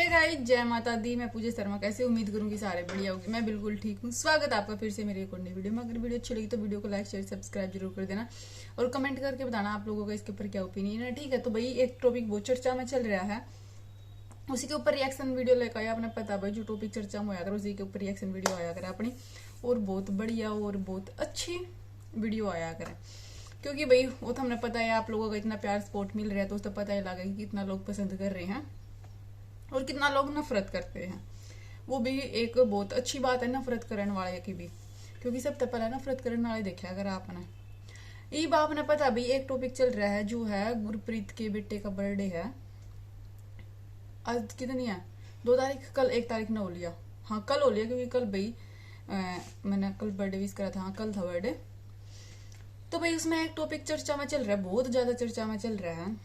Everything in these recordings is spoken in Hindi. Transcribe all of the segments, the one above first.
गाइस, जय माता दी। मैं पूजा शर्मा। कैसे उम्मीद करूंगी सारे बढ़िया होगी। मैं बिल्कुल ठीक हूँ। स्वागत है आपका फिर से मेरी एक और नई वीडियो में। अगर वीडियो अच्छी लगी तो वीडियो को लाइक शेयर सब्सक्राइब जरूर कर देना और कमेंट करके बताना आप लोगों का इसके ऊपर क्या ओपिनियन है। ठीक है, तो भाई एक टॉपिक बहुत चर्चा में चल रहा है, उसी के ऊपर रिएक्शन वीडियो लेकर आया। आपने पता भाई जो टॉपिक चर्चा में आया कर उसी के ऊपर रिएक्शन वीडियो आया करे अपनी, और बहुत बढ़िया और बहुत अच्छी वीडियो आया करे। क्योंकि भाई वो तो हमने पता है आप लोगों का इतना प्यार सपोर्ट मिल रहा है, तो उससे पता ही लगा कि कितना लोग पसंद कर रहे हैं और कितना लोग नफरत करते हैं। वो भी एक बहुत अच्छी बात है नफरत करने वाले की भी, क्योंकि सबसे पहले नफरत करने वाले देखा अगर आपने ये बाप ने पता भी एक टॉपिक चल रहा है जो है गुरप्रीत के बेटे का बर्थडे है। आज कितनी है? 2 तारीख। कल 1 तारीख ने हो लिया। हाँ कल हो लिया, क्योंकि कल भाई मैंने कल बर्थडे विश करा था। हाँ कल था बर्थडे। तो भाई उसमें एक टॉपिक चर्चा में चल रहा है, बहुत ज्यादा चर्चा में चल रहा है,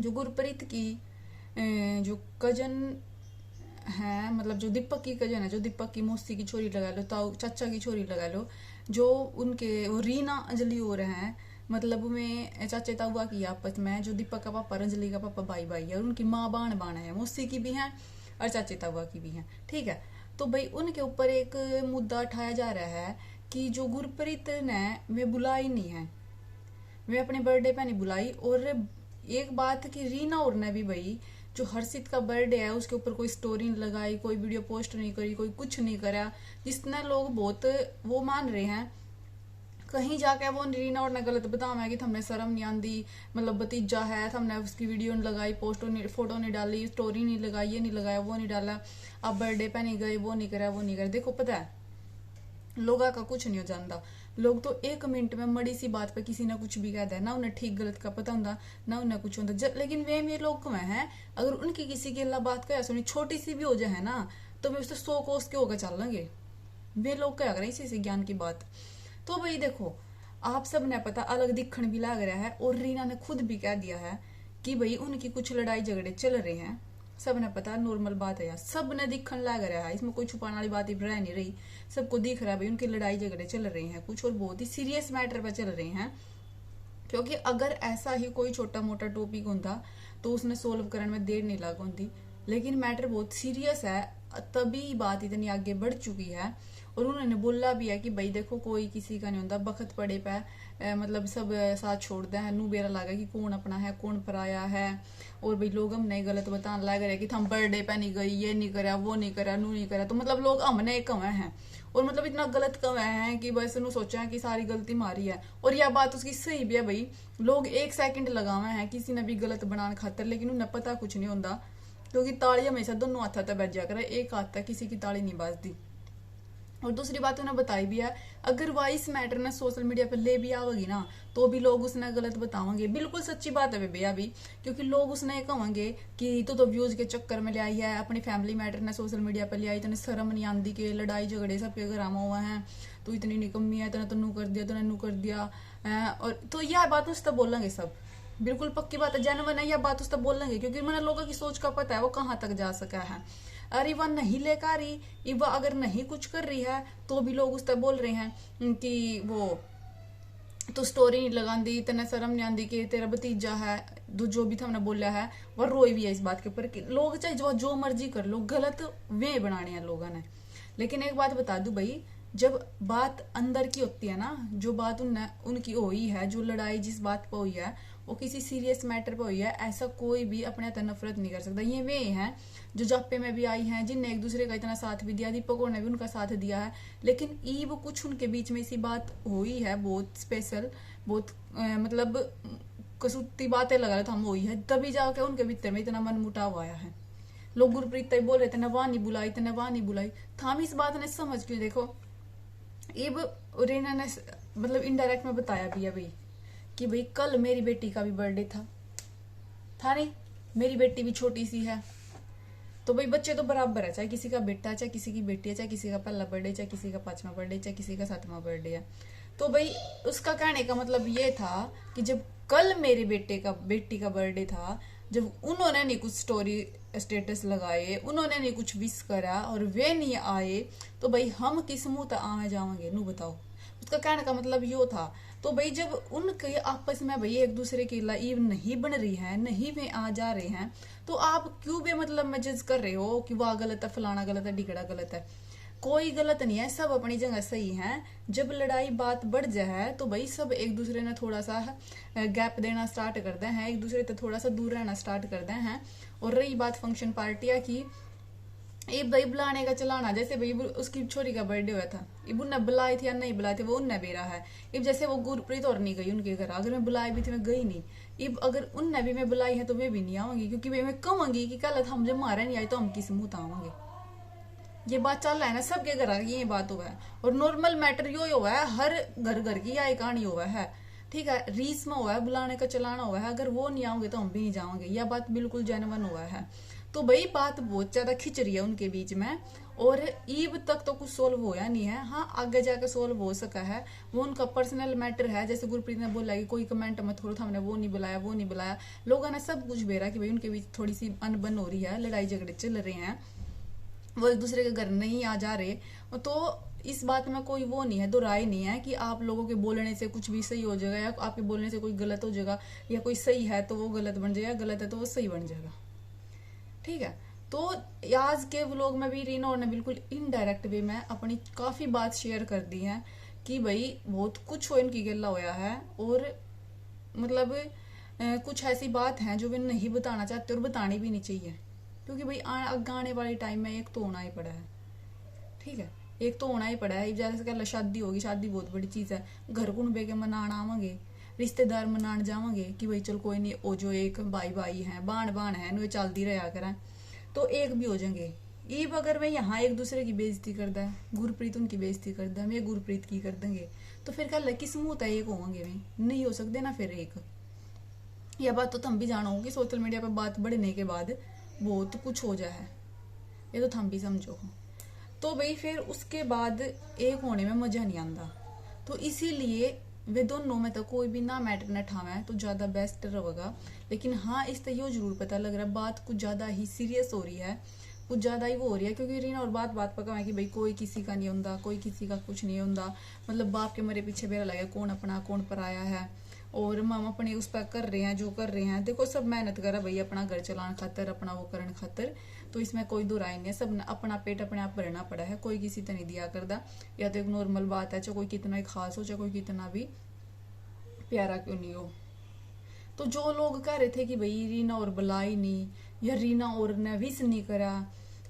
जो गुरप्रीत की जो कजन है, मतलब जो दीपक की कजन है, जो दीपक की मौसी की छोरी लगा लो, ताऊ चाचा की छोरी लगा लो, जो उनके वो रीना अंजलि हो रहे हैं, मतलब में चाचे ताऊआ की आपस में, जो दीपक का पापा अंजलि का पापा भाई भाई है और उनकी माँ बाण बाण है, मौसी की भी है और चाचे ताऊआ की भी है। ठीक है, तो भाई उनके ऊपर एक मुद्दा उठाया जा रहा है कि जो गुरप्रीत ने वे बुलाई नहीं है, वे अपने बर्थडे पे नहीं बुलाई। और एक बात कि रीना और ने भी भाई जो हर्षित का बर्थडे है उसके ऊपर कोई स्टोरी नहीं लगाई, कोई वीडियो पोस्ट नहीं करी, कोई कुछ नहीं करा, जिसने लोग बहुत वो मान रहे हैं। कहीं जाके वो रीना और ने गलत बताया कि हमने शर्म नहीं आंदी, मतलब भतीजा है, हमने उसकी वीडियो नहीं लगाई, पोस्ट नहीं, फोटो नहीं डाली, स्टोरी नहीं लगाई, ये नहीं लगाया, वो नहीं डाला, आप बर्थडे पे नहीं गए, वो नहीं करा, वो नहीं करा। देखो पता है लोगा का कुछ नहीं हो जाता। लोग तो 1 मिनट में मड़ी सी बात पे किसी ने कुछ भी कह दिया, ना उन्हें ठीक गलत का पता होता, ना उन्हें कुछ होता। लेकिन वे मेरे लोग में है, अगर उनकी किसी की अल्लाह बात कह सुनी छोटी सी भी हो जाए ना, तो वे उससे 100 कोस के होकर चल लेंगे। वे लोग क्या करें इसी से ज्ञान की बात। तो भाई देखो आप सब ने पता अलग दिखण भी लग रहा है, और रीना ने खुद भी कह दिया है कि भाई उनकी कुछ लड़ाई झगड़े चल रहे हैं। सब ने पता, नॉर्मल बात है यार, सब ने दिखण लग रहा है, इसमें कोई छुपाने वाली बात ही रह नहीं रही। सबको दिख रहा है भाई उनकी लड़ाई झगड़े चल रहे हैं कुछ, और बहुत ही सीरियस मैटर पर चल रहे हैं। क्योंकि अगर ऐसा ही कोई छोटा मोटा टॉपिक होता तो उसने सोल्व करने में देर नहीं लग होती, लेकिन मैटर बहुत सीरियस है, तभी बात इतनी आगे बढ़ चुकी है। और उन्होंने बोला भी है कि भाई देखो कोई किसी का नहीं होता, बखत पड़े पे मतलब सब साथ छोड़ दे नू बेरा लगा कि कौन अपना है कौन पराया है। और भाई लोग हमने गलत बताने लग रहे कि हम बर्थडे पे नहीं गई, ये नहीं करा, वो नहीं करा, नू नहीं करा, तो मतलब लोग हमने कवे हैं, और मतलब इतना गलत कवे हैं कि बस उन्होंने सोचा है कि सारी गलती मारी है। और यह बात उसकी सही भी है भाई, लोग 1 सेकंड लगावे हैं किसी ने भी गलत बनाने खातर, लेकिन उन्हें पता कुछ नहीं होता, क्योंकि ताली हमेशा दोनों हाथ तक बैठ जा करे, एक हाथ तक किसी की ताली नहीं बाजती। और दूसरी बात उन्हें बताई भी है, अगर वाइस मैटर ने सोशल मीडिया पर ले भी आवेगी ना, तो भी लोग उसने गलत बतावेंगे। बिल्कुल सच्ची बात है भैया भी, क्योंकि लोग उसने कहेंगे कि तो व्यूज के चक्कर में ले आई है, अपनी फैमिली मैटर ने सोशल मीडिया पर ले आई, तो शर्म नहीं आती कि लड़ाई झगड़े सबके घर आमा हुआ है, तो इतनी निकम्मी है, तो नू कर दिया, तो नू कर दिया। और तो यह बात उससे बोलेंगे सब, बिल्कुल पक्की बात है, जेन्युइन है, यह बात उससे बोलेंगे, क्योंकि मैंने लोगों की सोच का पता है वो कहाँ तक जा सका है। अरे वह नहीं लेकर रही, वह अगर नहीं कुछ कर रही है तो भी लोग उस तक बोल रहे हैं कि वो तो स्टोरी नहीं लगाती, तेना शर्म नहीं आती कि तेरा भतीजा है, जो भी था हमने बोला है। वह रोई भी है इस बात के ऊपर कि लोग चाहे जो मर्जी कर लो, गलत वे बनाने हैं लोगों ने। लेकिन एक बात बता दू भाई, जब बात अंदर की होती है ना, जो बात उनकी हुई है, जो लड़ाई जिस बात पर हुई है वो किसी सीरियस मैटर पर हुई है, ऐसा कोई भी अपने हाथ नफरत नहीं कर सकता। ये वे हैं जो जापे में भी आई हैं, जिनने एक दूसरे का इतना साथ भी दिया, दीपक ने भी उनका साथ दिया है, लेकिन वो कुछ उनके बीच में ऐसी बात हुई है बहुत स्पेशल, बहुत मतलब कसूती बातें लगा रहे तो हम हुई है, तभी जाके उनके भीतर में इतना मन मुटाव आया है। लोग गुरप्रीत बोल रहे थे ना वहां नहीं बुलाई, तेने वहां नहीं बुलाई, तो हम इस बात ने समझ क्यों। देखो रीना ने मतलब इनडायरेक्ट में बताया भी है भाई कि भाई कल मेरी बेटी का भी बर्थडे था नहीं, मेरी बेटी भी छोटी सी है, तो भाई बच्चे तो बराबर है, चाहे किसी का बेटा है, चाहे किसी की बेटी है, चाहे किसी का पहला बर्थडे, चाहे किसी का 5वां बर्थडे, चाहे किसी का 7वां बर्थडे है। तो भाई उसका कहने का मतलब ये था कि जब कल मेरे बेटी का बर्थडे था, जब उन्होंने नहीं कुछ स्टोरी स्टेटस लगाए, उन्होंने नहीं कुछ विश करा और वे नहीं आए, तो भाई हम किस मुंह तक आवे जाएंगे नू बताओ। उसका कहने का मतलब यो था तो भाई जब उनके आपस में भाई एक दूसरे की लाइव नहीं बन रही है, नहीं में आ जा रहे हैं, तो आप क्यों भी मतलब में जज कर रहे हो कि वह गलत है, फलाना गलत है, ढिकड़ा गलत है। कोई गलत नहीं है, सब अपनी जगह सही है। जब लड़ाई बात बढ़ जाए तो भाई सब एक दूसरे ने थोड़ा सा गैप देना स्टार्ट करते हैं, एक दूसरे से थोड़ा सा दूर रहना स्टार्ट करते हैं। और रही बात फंक्शन पार्टियां की, ये भाई बुलाने का चलाना, जैसे भाई उसकी छोरी का बर्थडे हुआ था, इब उनने बुलाई थी या नहीं बुलाई थी वो उनने बेरा है। इब जैसे वो गुरप्रीत और नहीं गई उनके घर, अगर मैं बुलाई भी थी मैं गई नहीं। इब अगर उनने भी मैं बुलाई है तो मैं भी नहीं आऊंगी, क्योंकि भाई मैं कहूंगी कि कल हम जब मारे नहीं आई तो हम किस मुंह आवांगे। ये बात चल रहा है ना, सबके घर की ये बात हुआ है। और नॉर्मल मैटर यो हुआ है, हर घर घर की यह कहानी हुआ है। ठीक है, रीस में हुआ है, बुलाने का चलाना हुआ है, अगर वो नहीं आओगे तो हम भी नहीं जाओगे, यह बात बिल्कुल जेन्युइन हुआ है। तो भाई बात बहुत ज्यादा खिंच रही है उनके बीच में, और ईब तक तो कुछ सोल्व होया नहीं है। हाँ, आगे जाके सोल्व हो सका है, वो उनका पर्सनल मैटर है। जैसे गुरप्रीत ने बोला कि कोई कमेंट मत करो, हमने वो नहीं बुलाया, वो नहीं बुलाया। लोगों ने सब कुछ बेरा कि भाई उनके बीच थोड़ी सी अनबन हो रही है, लड़ाई झगड़े चल रहे हैं, वो एक दूसरे के घर नहीं आ जा रहे। तो इस बात में कोई वो नहीं है, दो राय नहीं है कि आप लोगों के बोलने से कुछ भी सही हो जाएगा, या आपके बोलने से कोई गलत हो जाएगा, या कोई सही है तो वो गलत बन जाएगा, गलत है तो वो सही बन जाएगा। ठीक है, तो आज के व्लॉग में भी रीना और ने बिल्कुल इनडायरेक्ट वे में अपनी काफी बात शेयर कर दी है कि भाई बहुत कुछ हो इनकी गला होया है, और मतलब कुछ ऐसी बात है जो वे नहीं बताना चाहते और बतानी भी नहीं चाहिए, क्योंकि भाई आने वाले टाइम में एक तो होना ही पड़ा है। ठीक है, एक तो होना ही पड़ा है। जैसे कल शादी होगी, शादी बहुत बड़ी चीज है, घर कुंबे के मनाना आवांगे, रिश्तेदार मनान जावांगे कि भाई चल कोई नहीं, ओ जो एक भाई भाई है, बाण बाण है, नो चलती रहा करें, तो एक भी हो जाएंगे। ईब अगर वे यहाँ एक दूसरे की बेइज्जती करता है, गुरप्रीत उनकी बेइज्जती करता है, मैं गुरप्रीत की कर देंगे, तो फिर कल किस मुंह तय एक होंगे, वे नहीं हो सकते ना फिर एक। यह बात तो तुम भी जानो कि सोशल मीडिया पर बात बढ़ने के बाद बहुत कुछ हो जाए, ये तो थम भी समझो। तो भाई फिर उसके बाद एक होने में मजा नहीं आता, तो इसीलिए वे दोनों में तो कोई भी ना मैटर न ठावे तो ज्यादा बेस्ट रहेगा। लेकिन हाँ, इस तरह जरूर पता लग रहा है बात कुछ ज्यादा ही सीरियस हो रही है, कुछ ज्यादा ही वो हो रही है, क्योंकि रीना और बात बात पका है कि भाई कोई किसी का नहीं होता, कोई किसी का कुछ नहीं होता, मतलब बाप के मरे पीछे बेरा लगे, कौन अपना कौन पराया है। और मामा अपने उस पर कर रहे हैं जो कर रहे हैं, देखो सब मेहनत करा भाई अपना घर चलाने खातर, अपना वो करने खातर, तो इसमें कोई दो राय नहीं है। सब अपना पेट अपने आप भरना पड़ा है, कोई किसी तरह नहीं दिया करता। या तो एक नॉर्मल बात है, चाहे कोई कितना ही खास हो, चाहे कोई कितना भी प्यारा क्यों नहीं हो। तो जो लोग कह रहे थे कि भाई रीना और बुलाई नहीं, या रीना और ने विश नहीं करा,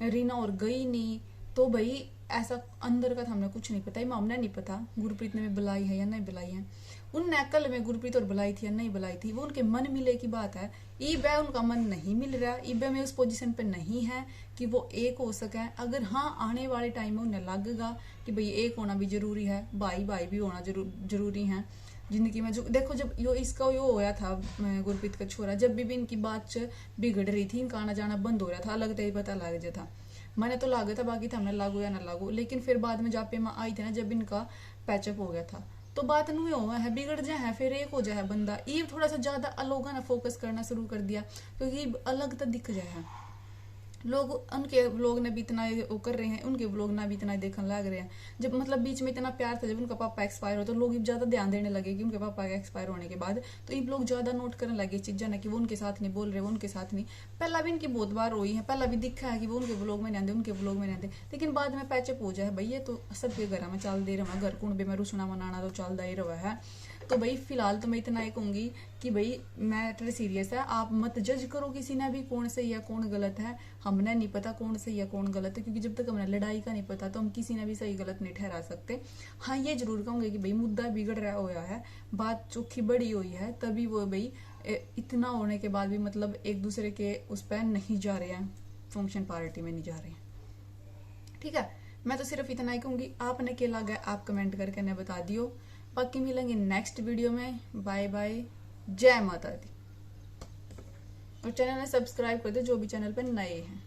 रीना और गई नहीं, तो भाई ऐसा अंदर का हमने कुछ नहीं पता, हमने नहीं पता गुरप्रीत ने बुलाई है या नहीं बुलाई है। उनने कल में गुरप्रीत और बुलाई थी या नहीं बुलाई थी, वो उनके मन मिले की बात है। ईबे उनका मन नहीं मिल रहा, ईबे में उस पोजीशन पे नहीं है कि वो एक हो सके। अगर हाँ आने वाले टाइम में उन्हें लगेगा कि भाई एक होना भी जरूरी है, भाई भाई भी होना जरूरी है जिंदगी में। जो देखो जब यो इसका यो होया था गुरप्रीत का छोरा, जब भी इनकी बात बिगड़ रही थी, इनका आना जाना बंद हो रहा था, अलग तय पता लग जाता। मैंने तो लागू था, बाकी था हमने लागू या ना लागू, लेकिन फिर बाद में जापे में आई थी ना, जब इनका पैचअप हो गया था, तो बात नहीं हुआ है, बिगड़ जाए है, फिर एक हो जाए बंदा। ये थोड़ा सा ज्यादा अलग ना फोकस करना शुरू कर दिया, क्योंकि अलग तो दिख जाए लोग, उनके व्लॉग ने भी इतना वो कर रहे हैं, उनके व्लॉग ने भी इतना देखने लग रहे हैं। जब मतलब बीच में इतना प्यार था, जब उनका पापा एक्सपायर हो तो लोग ज्यादा ध्यान देने लगे कि उनके पापा के एक्सपायर होने के बाद, तो ये लोग ज्यादा नोट करने लगे चीजें ना कि वो उनके साथ नहीं बोल रहे, वो उनके साथ नहीं। पहला भी इनकी बहुत बार हुई है, पहला भी दिखा है कि वो उनके व्लॉग में नहीं आते, उनके व्लॉग में नहीं आते, लेकिन बाद में पैचअप हो जाए भाई, ये तो सबके घर में चल दे रहा है, घर कुंबे में रुसना मनाना तो चलता ही रहा है। तो भाई फिलहाल तो मैं इतना ही कहूंगी कि भाई मैटर सीरियस है, आप मत जज करो किसी ने भी कौन सही है कौन गलत है। हमने नहीं पता कौन सही है कौन गलत है, क्योंकि जब तक हमने लड़ाई का नहीं पता तो हम किसी ने भी सही गलत नहीं ठहरा सकते। हाँ, ये जरूर कहूंगे कि भाई मुद्दा बिगड़ रहा हुआ है, बात चोखी बड़ी हुई है, तभी वो भाई इतना होने के बाद भी मतलब एक दूसरे के उस पर नहीं जा रहे हैं, फंक्शन पार्टी में नहीं जा रहे हैं। ठीक है, मैं तो सिर्फ इतना ही कहूंगी, आपने क्या लगा आप कमेंट करके ने बता दियो। बाकी मिलेंगे नेक्स्ट वीडियो में, बाय बाय, जय माता दी। और चैनल ने सब्सक्राइब कर दो जो भी चैनल पर नए हैं।